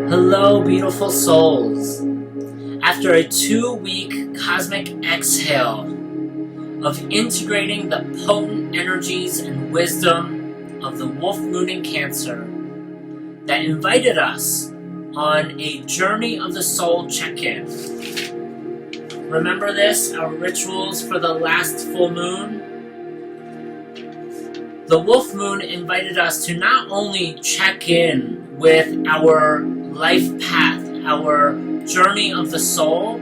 Hello, beautiful souls. After a 2-week cosmic exhale of integrating the potent energies and wisdom of the Wolf Moon in Cancer that invited us on a Journey of the Soul check-in. Remember this, our rituals for the last full moon? The Wolf Moon invited us to not only check in with our life path, our journey of the soul,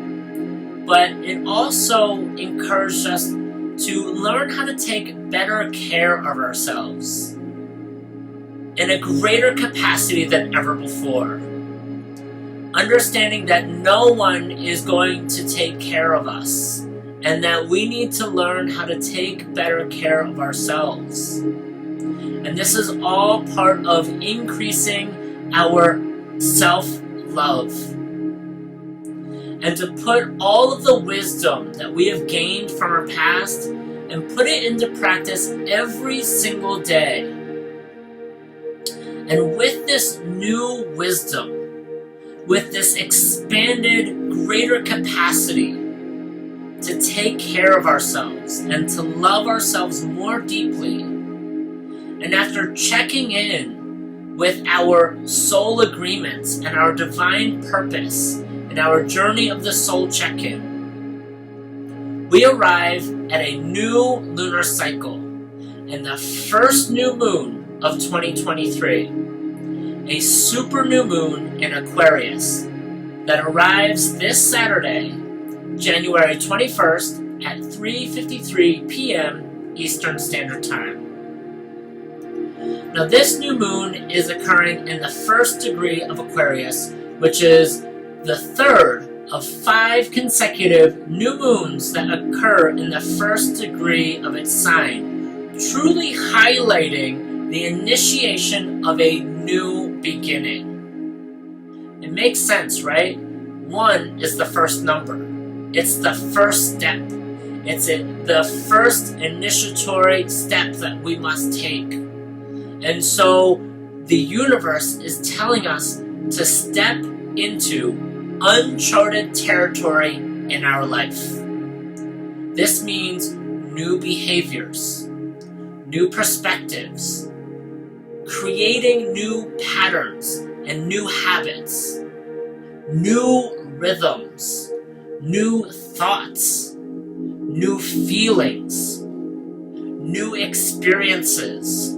but it also encouraged us to learn how to take better care of ourselves in a greater capacity than ever before. Understanding that no one is going to take care of us, and that we need to learn how to take better care of ourselves. And this is all part of increasing our self-love. And to put all of the wisdom that we have gained from our past and put it into practice every single day. And with this new wisdom, with this expanded, greater capacity to take care of ourselves and to love ourselves more deeply. And after checking in with our soul agreements and our divine purpose and our journey of the soul check-in, we arrive at a new lunar cycle and the first new moon of 2023, a super new moon in Aquarius that arrives this Saturday, January 21st at 3:53 p.m. Eastern Standard Time. Now this new moon is occurring in the first degree of Aquarius, which is the third of 5 consecutive new moons that occur in the first degree of its sign, truly highlighting the initiation of a new beginning. It makes sense, right? 1 is the first number. It's the first step. It's the first initiatory step that we must take. And so the universe is telling us to step into uncharted territory in our life. This means new behaviors, new perspectives, creating new patterns and new habits, new rhythms, new thoughts, new feelings, new experiences,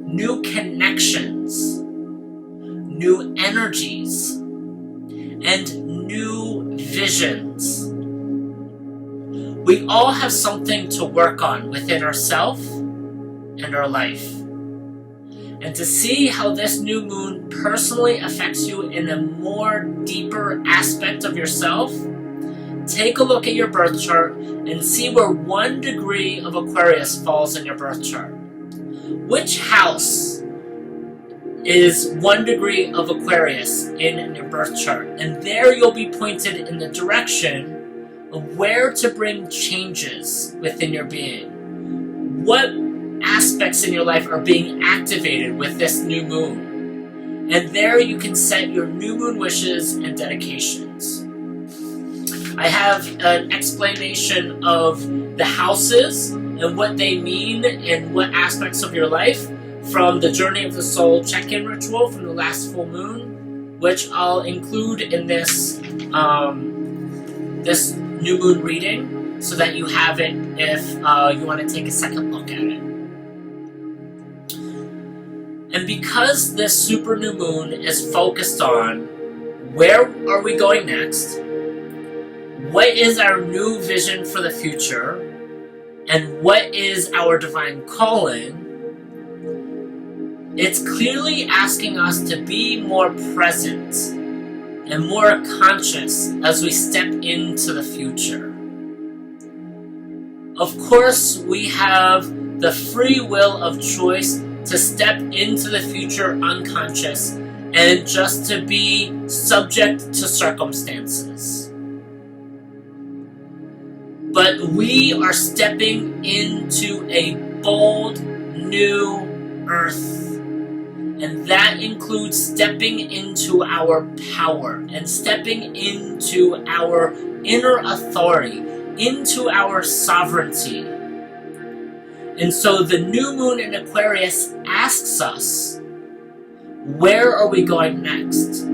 new connections, new energies, and new visions. We all have something to work on within ourselves and our life. And to see how this new moon personally affects you in a more deeper aspect of yourself, take a look at your birth chart and see where 1 degree of Aquarius falls in your birth chart. Which house is 1 degree of Aquarius in your birth chart? And there you'll be pointed in the direction of where to bring changes within your being. What aspects in your life are being activated with this new moon? And there you can set your new moon wishes and dedications. I have an explanation of the houses and what they mean and what aspects of your life from the Journey of the Soul check-in ritual from the last full moon, which I'll include in this this new moon reading so that you have it if you want to take a second look at it. And because this super new moon is focused on where are we going next, what is our new vision for the future, and what is our divine calling, it's clearly asking us to be more present and more conscious as we step into the future. Of course, we have the free will of choice to step into the future unconscious and just to be subject to circumstances. But we are stepping into a bold new earth, And that includes stepping into our power and stepping into our inner authority, into our sovereignty. And so the new moon in Aquarius asks us, where are we going next?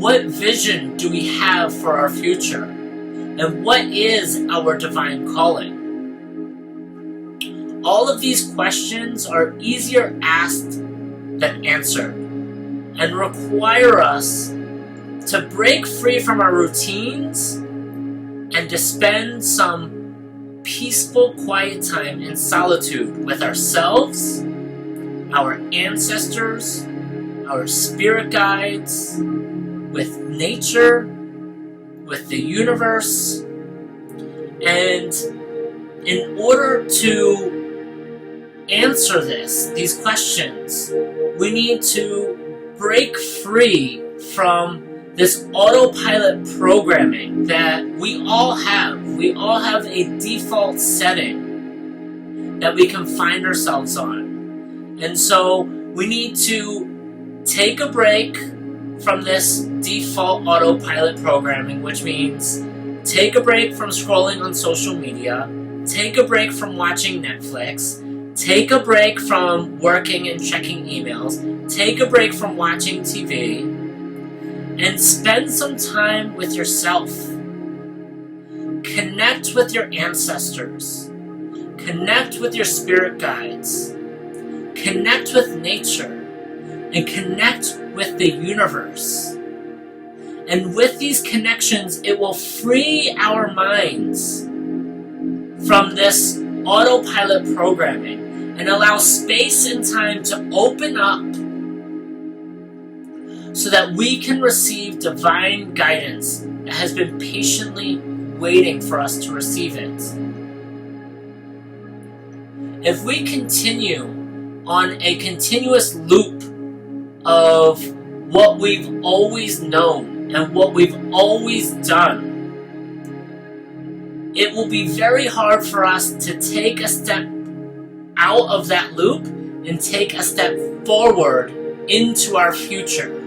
What vision do we have for our future? And what is our divine calling? All of these questions are easier asked than answered and require us to break free from our routines and to spend some peaceful, quiet time in solitude with ourselves, our ancestors, our spirit guides, with nature, with the universe. And in order to answer these questions, we need to break free from this autopilot programming that we all have. We all have a default setting that we can find ourselves on. And so we need to take a break from this default autopilot programming, which means take a break from scrolling on social media, take a break from watching Netflix, take a break from working and checking emails, take a break from watching TV, and spend some time with yourself. Connect with your ancestors. Connect with your spirit guides. Connect with nature. And connect with the universe. And with these connections, it will free our minds from this autopilot programming and allow space and time to open up so that we can receive divine guidance that has been patiently waiting for us to receive it. If we continue on a continuous loop of what we've always known and what we've always done, it will be very hard for us to take a step out of that loop and take a step forward into our future.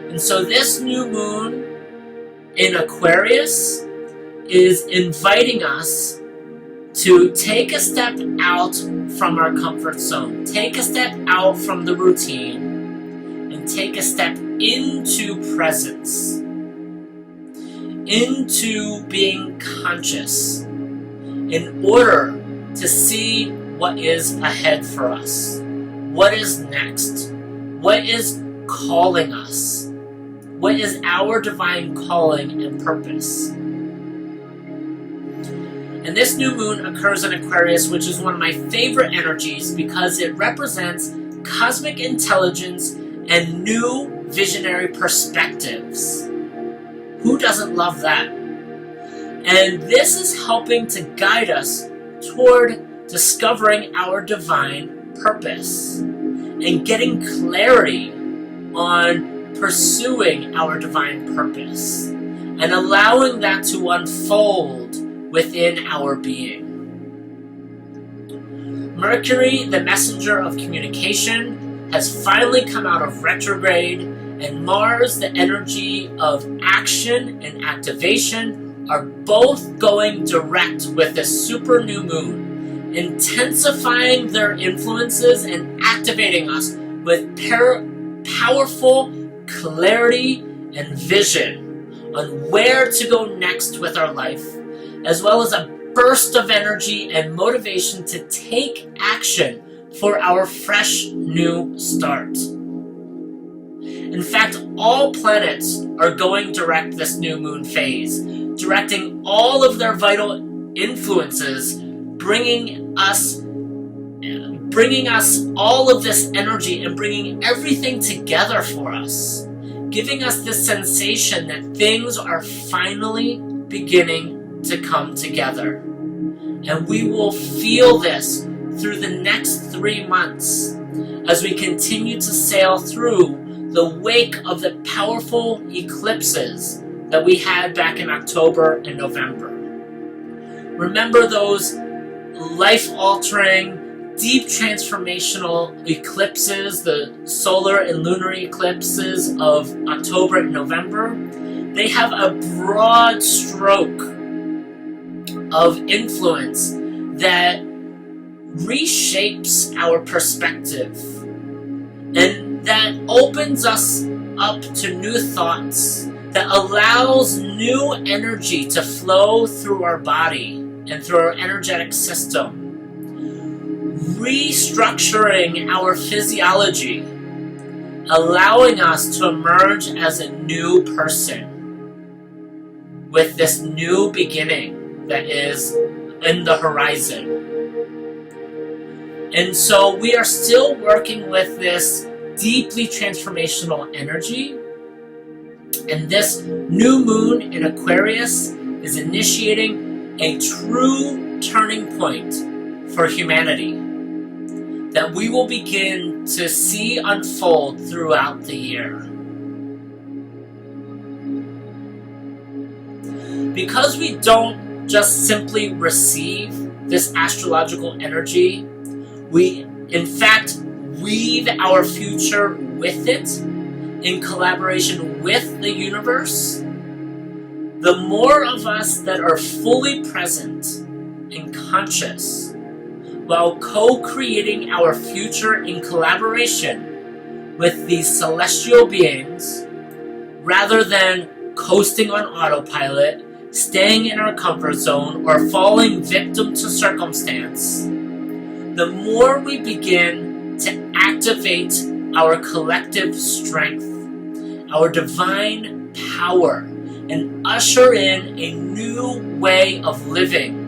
And so this new moon in Aquarius is inviting us to take a step out from our comfort zone, take a step out from the routine, and take a step into presence, into being conscious, in order to see what is ahead for us, what is next, what is calling us, what is our divine calling and purpose. And this new moon occurs in Aquarius, which is one of my favorite energies because it represents cosmic intelligence and new visionary perspectives. Who doesn't love that? And this is helping to guide us toward discovering our divine purpose and getting clarity on pursuing our divine purpose and allowing that to unfold within our being. Mercury, the messenger of communication, has finally come out of retrograde, and Mars, the energy of action and activation, are both going direct with this super new moon, intensifying their influences and activating us with powerful clarity and vision on where to go next with our life, as well as a burst of energy and motivation to take action for our fresh new start. In fact, all planets are going direct this new moon phase, directing all of their vital influences, bringing us all of this energy and bringing everything together for us, giving us this sensation that things are finally beginning to come together. And we will feel this through the next 3 months as we continue to sail through the wake of the powerful eclipses that we had back in October and November. Remember those life-altering, deep transformational eclipses, the solar and lunar eclipses of October and November, they have a broad stroke of influence that reshapes our perspective and that opens us up to new thoughts, that allows new energy to flow through our body and through our energetic system, restructuring our physiology, allowing us to emerge as a new person with this new beginning that is in the horizon. And so we are still working with this deeply transformational energy, and this new moon in Aquarius is initiating a true turning point for humanity that we will begin to see unfold throughout the year. Because we don't just simply receive this astrological energy, we in fact weave our future with it in collaboration with the universe. The more of us that are fully present and conscious while co-creating our future in collaboration with these celestial beings, rather than coasting on autopilot, staying in our comfort zone, or falling victim to circumstance, the more we begin to activate our collective strength, our divine power, and usher in a new way of living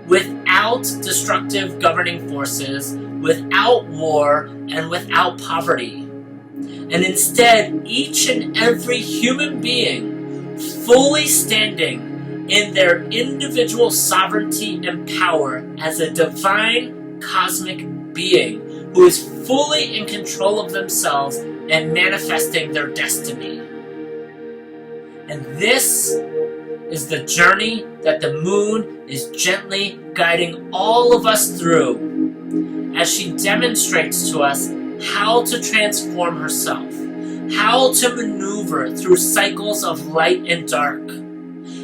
without destructive governing forces, without war, and without poverty. And instead, each and every human being fully standing in their individual sovereignty and power as a divine cosmic being who is fully in control of themselves and manifesting their destiny. And this is the journey that the moon is gently guiding all of us through as she demonstrates to us how to transform herself, how to maneuver through cycles of light and dark,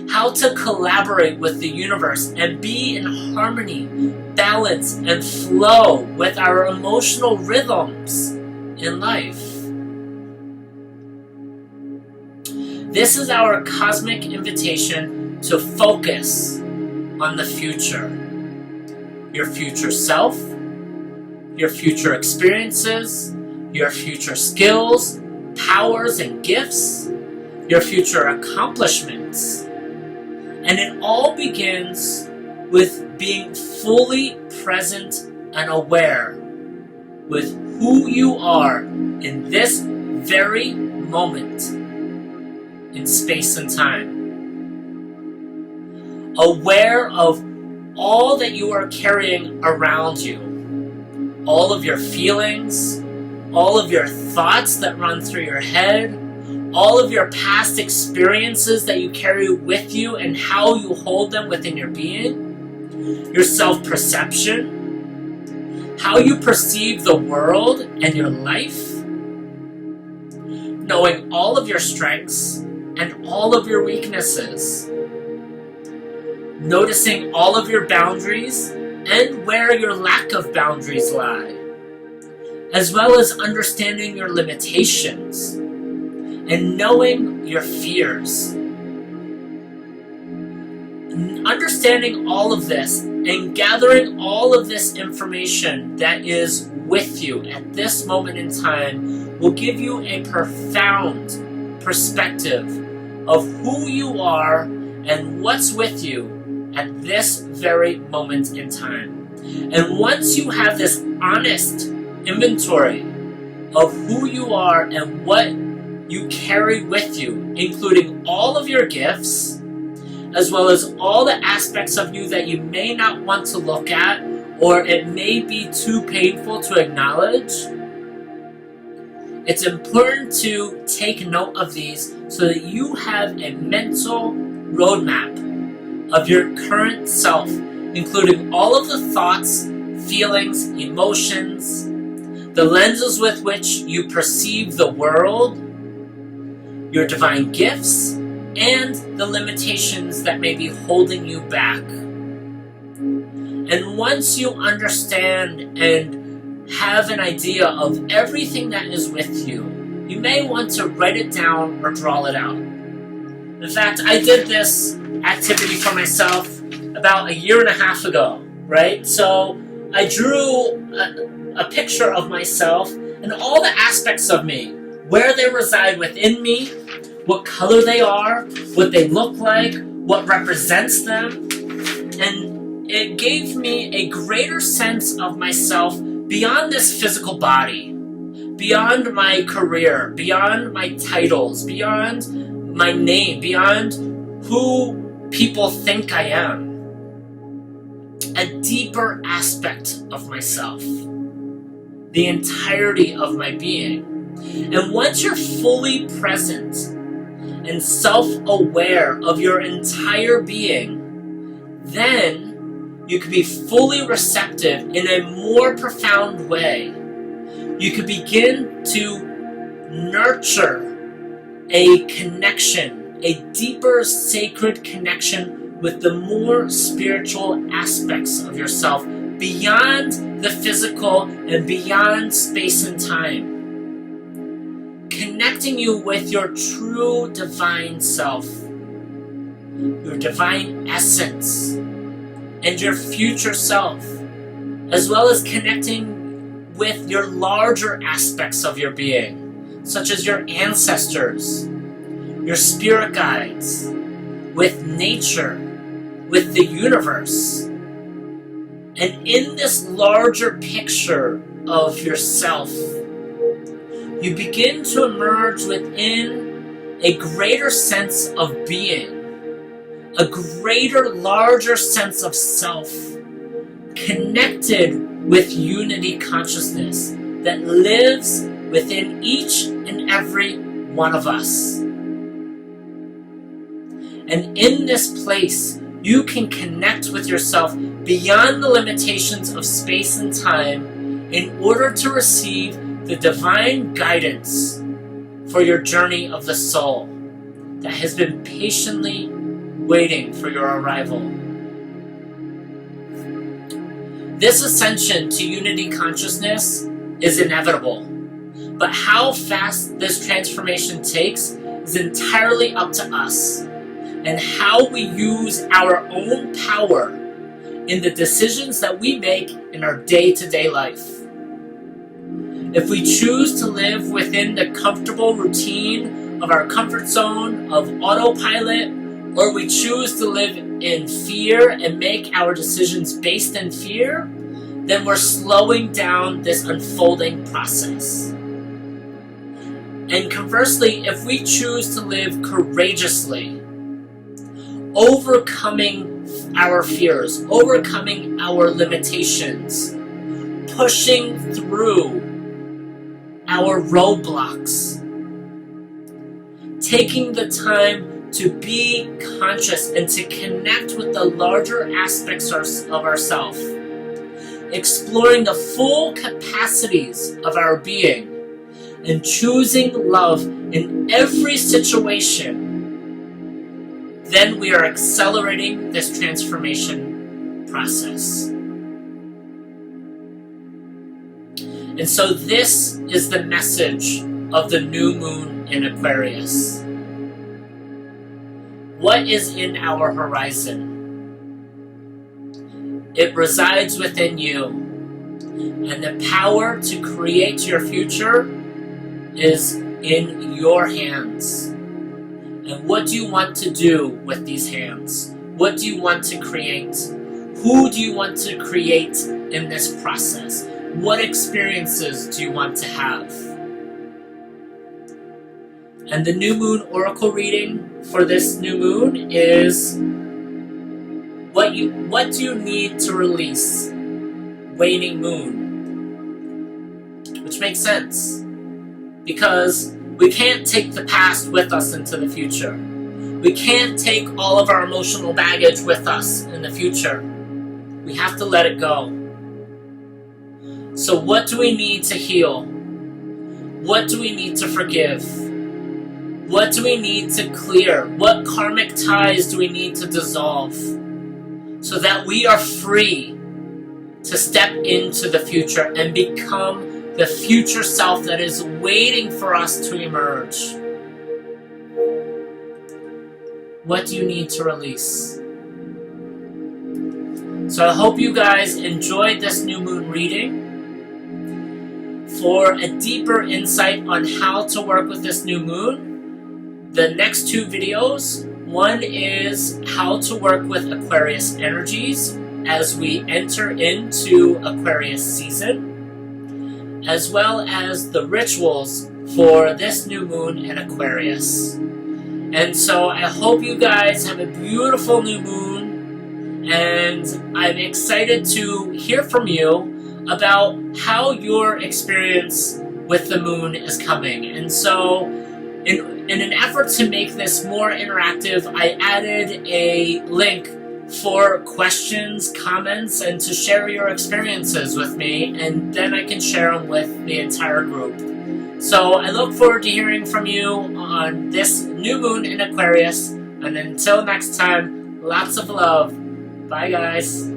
how to collaborate with the universe and be in harmony, balance, and flow with our emotional rhythms in life. This is our cosmic invitation to focus on the future. Your future self, your future experiences, your future skills, powers, and gifts, your future accomplishments. And it all begins with being fully present and aware with who you are in this very moment in space and time. Aware of all that you are carrying around you, all of your feelings, all of your thoughts that run through your head, all of your past experiences that you carry with you and how you hold them within your being, your self-perception, how you perceive the world and your life, knowing all of your strengths and all of your weaknesses, noticing all of your boundaries and where your lack of boundaries lie, as well as understanding your limitations and knowing your fears. Understanding all of this and gathering all of this information that is with you at this moment in time will give you a profound perspective of who you are and what's with you at this very moment in time. And once you have this honest inventory of who you are and what you carry with you, including all of your gifts, as well as all the aspects of you that you may not want to look at, or it may be too painful to acknowledge, it's important to take note of these so that you have a mental roadmap of your current self, including all of the thoughts feelings, emotions, the lenses with which you perceive the world, your divine gifts, and the limitations that may be holding you back. And once you understand and have an idea of everything that is with you, you may want to write it down or draw it out. In fact, I did this activity for myself about 1.5 years ago, right? So I drew a picture of myself and all the aspects of me, where they reside within me, what color they are, what they look like, what represents them, and it gave me a greater sense of myself beyond this physical body, beyond my career, beyond my titles, beyond my name, beyond who people think I am. A deeper aspect of myself, the entirety of my being. And once you're fully present and self-aware of your entire being, then you can be fully receptive in a more profound way. You can begin to nurture a connection, a deeper sacred connection with the more spiritual aspects of yourself beyond the physical and beyond space and time. Connecting you with your true divine self, your divine essence, and your future self, as well as connecting with your larger aspects of your being, such as your ancestors, your spirit guides, with nature, with the universe. And in this larger picture of yourself, you begin to emerge within a greater sense of being, a greater, larger sense of self, connected with unity consciousness that lives within each and every one of us. And in this place, you can connect with yourself beyond the limitations of space and time in order to receive the divine guidance for your journey of the soul that has been patiently waiting for your arrival. This ascension to unity consciousness is inevitable, but how fast this transformation takes is entirely up to us, and how we use our own power in the decisions that we make in our day-to-day life. If we choose to live within the comfortable routine of our comfort zone of autopilot, or we choose to live in fear and make our decisions based in fear, then we're slowing down this unfolding process. And conversely, if we choose to live courageously, overcoming our fears, overcoming our limitations, pushing through our roadblocks, taking the time to be conscious and to connect with the larger aspects of ourselves, exploring the full capacities of our being, and choosing love in every situation, then we are accelerating this transformation process. And so this is the message of the new moon in Aquarius. What is in our horizon? It resides within you, and the power to create your future is in your hands. And what do you want to do with these hands? What do you want to create? Who do you want to create in this process? What experiences do you want to have? And the new moon oracle reading for this new moon is what do you need to release? Waning moon. Which makes sense. Because we can't take the past with us into the future. We can't take all of our emotional baggage with us in the future. We have to let it go. So what do we need to heal? What do we need to forgive? What do we need to clear? What karmic ties do we need to dissolve so that we are free to step into the future and become the future self that is waiting for us to emerge? What do you need to release? So I hope you guys enjoyed this new moon reading. For a deeper insight on how to work with this new moon, the next two videos, one is how to work with Aquarius energies as we enter into Aquarius season, as well as the rituals for this new moon in Aquarius. And so I hope you guys have a beautiful new moon, and I'm excited to hear from you about how your experience with the moon is coming. And so in an effort to make this more interactive, I added a link for questions, comments, and to share your experiences with me, and then I can share them with the entire group. So I look forward to hearing from you on this new moon in Aquarius, and until next time, lots of love. Bye guys.